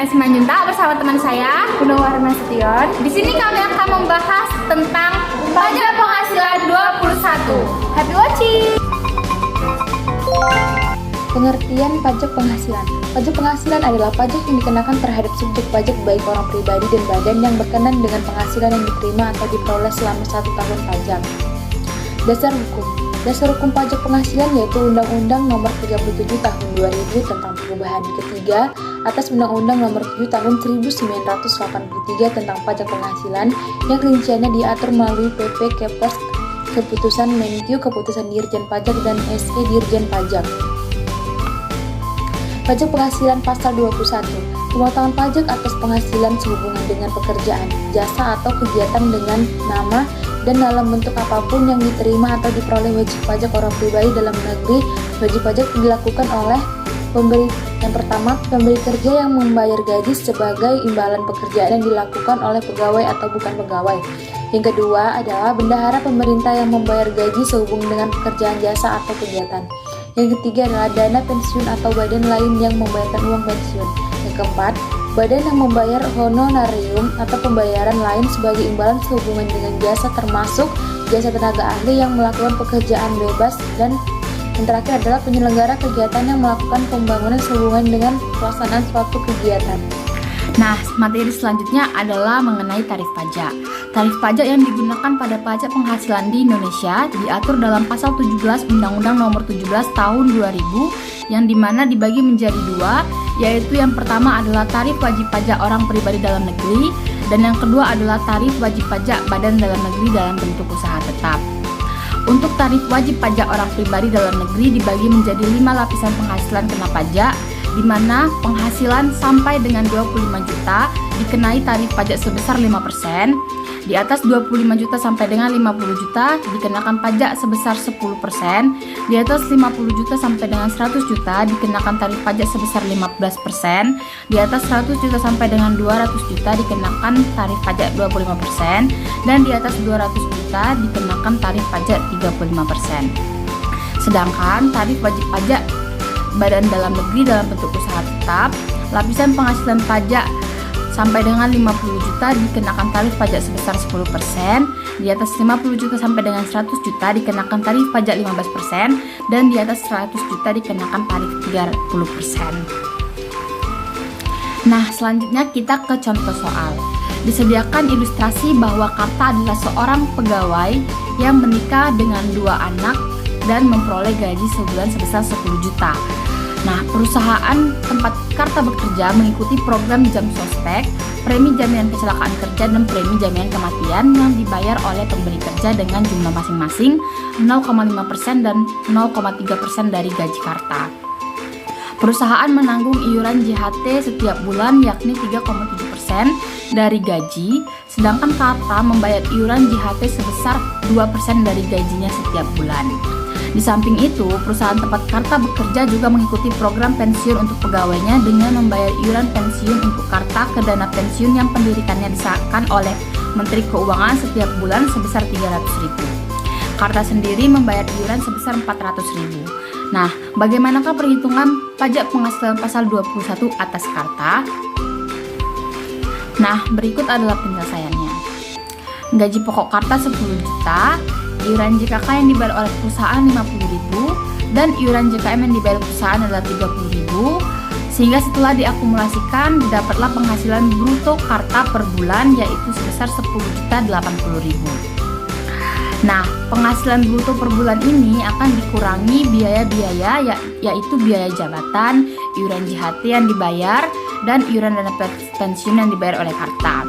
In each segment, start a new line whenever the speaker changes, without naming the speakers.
Saya Simanjunta bersama teman saya Gunawan Nasution. Di sini kami akan membahas tentang pajak penghasilan 21. Happy watching.
Pengertian pajak penghasilan. Pajak penghasilan adalah pajak yang dikenakan terhadap subjek pajak baik orang pribadi dan badan yang berkenan dengan penghasilan yang diterima atau diperoleh selama 1 tahun pajak. Dasar hukum. Dasar hukum pajak penghasilan yaitu Undang-Undang Nomor 37 Tahun 2000 tentang perubahan ketiga atas Undang-Undang Nomor 7 Tahun 1983 tentang pajak penghasilan yang rinciannya diatur melalui PP Kepres, Keputusan Menkyu, Keputusan Dirjen Pajak dan SE Dirjen Pajak. Pajak penghasilan Pasal 21. Pemotongan pajak atas penghasilan sehubungan dengan pekerjaan, jasa atau kegiatan dengan nama dan dalam bentuk apapun yang diterima atau diperoleh wajib pajak orang pribadi dalam negeri. Wajib pajak dilakukan oleh pemberi. Yang pertama, pemberi kerja yang membayar gaji sebagai imbalan pekerjaan yang dilakukan oleh pegawai atau bukan pegawai. Yang kedua adalah bendahara pemerintah yang membayar gaji sehubungan dengan pekerjaan, jasa atau kegiatan. Yang ketiga adalah dana pensiun atau badan lain yang membayarkan uang pensiun. Yang keempat, badan yang membayar honorarium atau pembayaran lain sebagai imbalan sehubungan dengan jasa termasuk jasa tenaga ahli yang melakukan pekerjaan bebas. Dan yang terakhir adalah penyelenggara kegiatan yang melakukan pembangunan sehubungan dengan pelaksanaan suatu kegiatan.
Nah, materi selanjutnya adalah mengenai tarif pajak. Tarif pajak yang digunakan pada pajak penghasilan di Indonesia diatur dalam Pasal 17 Undang-Undang Nomor 17 Tahun 2000 yang dimana dibagi menjadi dua, yaitu yang pertama adalah tarif wajib pajak orang pribadi dalam negeri dan yang kedua adalah tarif wajib pajak badan dalam negeri dalam bentuk usaha tetap. Untuk tarif wajib pajak orang pribadi dalam negeri dibagi menjadi 5 lapisan penghasilan kena pajak, di mana penghasilan sampai dengan 25 juta dikenai tarif pajak sebesar 5%, di atas 25 juta sampai dengan 50 juta dikenakan pajak sebesar 10%, di atas 50 juta sampai dengan 100 juta dikenakan tarif pajak sebesar 15%, di atas 100 juta sampai dengan 200 juta dikenakan tarif pajak 25%, dan di atas 200 juta dikenakan tarif pajak 35%. Sedangkan tarif wajib pajak badan dalam negeri dalam bentuk usaha tetap, lapisan penghasilan pajak sampai dengan 50 juta dikenakan tarif pajak sebesar 10%, di atas 50 juta sampai dengan 100 juta dikenakan tarif pajak 15%, dan di atas 100 juta dikenakan tarif 30%. Nah, selanjutnya kita ke contoh soal. Disediakan ilustrasi bahwa Karta adalah seorang pegawai yang menikah dengan 2 anak dan memperoleh gaji sebulan sebesar 10 juta. Nah, perusahaan tempat Karta bekerja mengikuti program jam sospek, premi jaminan kecelakaan kerja dan premi jaminan kematian yang dibayar oleh pemberi kerja dengan jumlah masing-masing 0,5% dan 0,3% dari gaji Karta. Perusahaan menanggung iuran JHT setiap bulan yakni 3,7% dari gaji, sedangkan Karta membayar iuran JHT sebesar 2% dari gajinya setiap bulan. Di samping itu, perusahaan tempat Karta bekerja juga mengikuti program pensiun untuk pegawainya dengan membayar iuran pensiun untuk Karta ke dana pensiun yang pendirikannya disahkan oleh Menteri Keuangan setiap bulan sebesar 300.000. Karta sendiri membayar iuran sebesar 400.000. Nah, bagaimanakah perhitungan pajak penghasilan pasal 21 atas Karta? Nah, berikut adalah penyelesaiannya. Gaji pokok Karta 10 juta, iuran JKK yang dibayar oleh perusahaan 50.000 dan iuran JKM yang dibayar perusahaan adalah 30.000, sehingga setelah diakumulasikan didapatlah penghasilan bruto Karta per bulan yaitu sebesar 10.080.000. Nah, penghasilan bruto per bulan ini akan dikurangi biaya-biaya yaitu biaya jabatan, iuran JHT yang dibayar dan iuran dana pensiun yang dibayar oleh Karta,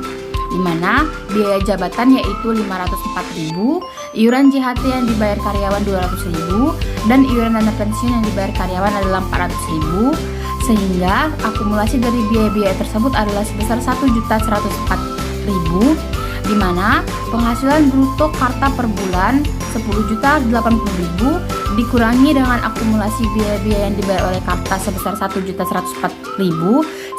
di mana biaya jabatan yaitu 504.000, iuran JHT yang dibayar karyawan 200.000, dan iuran dana pensiun yang dibayar karyawan adalah 400.000, sehingga akumulasi dari biaya-biaya tersebut adalah sebesar 1.104.000, di mana penghasilan bruto Karta per bulan 10.080.000 dikurangi dengan akumulasi biaya-biaya yang dibayar oleh Karta sebesar 1.104.000,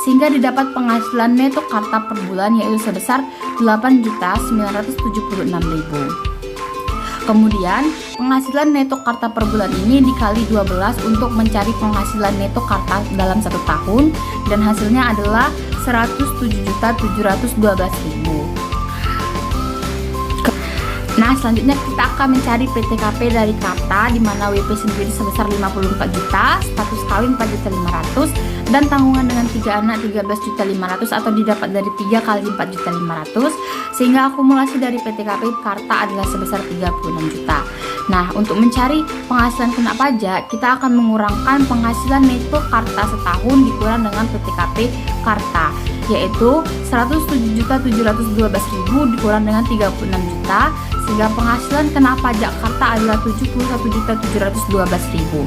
sehingga didapat penghasilan neto Karta per bulan yaitu sebesar 8.976.000. Kemudian, penghasilan neto Karta per bulan ini dikali 12 untuk mencari penghasilan neto Karta dalam 1 tahun, dan hasilnya adalah 107.712.000. Nah, selanjutnya kita akan mencari PTKP dari Karta, di mana WP sendiri sebesar 54 juta, status kawin 4.500.000, dan tanggungan dengan 3 anak 13.500.000 atau didapat dari 3 kali 4.500.000, sehingga akumulasi dari PTKP Karta adalah sebesar 36 juta. Nah, untuk mencari penghasilan kena pajak, kita akan mengurangkan penghasilan neto Karta setahun dikurang dengan PTKP Karta, yaitu 107.712.000 dikurang dengan 36 juta, sehingga penghasilan kena pajak Karta adalah 71.712.000.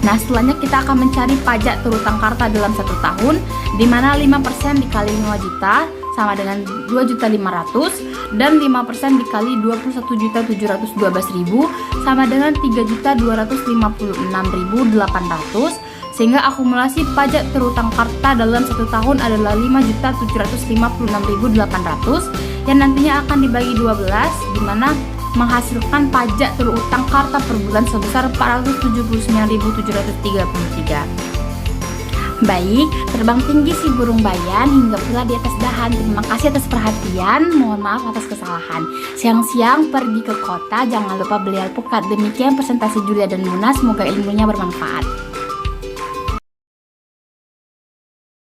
Nah, setelahnya kita akan mencari pajak terutang Karta dalam 1 tahun, di mana 5% dikali 5 juta sama dengan 2.500.000, dan 5% dikali 21.712.000 sama dengan 3.256.800, sehingga akumulasi pajak terutang Karta dalam 1 tahun adalah 5.756.800 yang nantinya akan dibagi 12, di mana menghasilkan pajak terutang Karta per bulan sebesar 479.733. Baik, terbang tinggi si burung bayan hingga pula di atas dahan. Terima kasih atas perhatian, mohon maaf atas kesalahan. Siang-siang pergi ke kota, jangan lupa beli alpukat. Demikian presentasi Julia dan Luna, semoga ilmunya bermanfaat.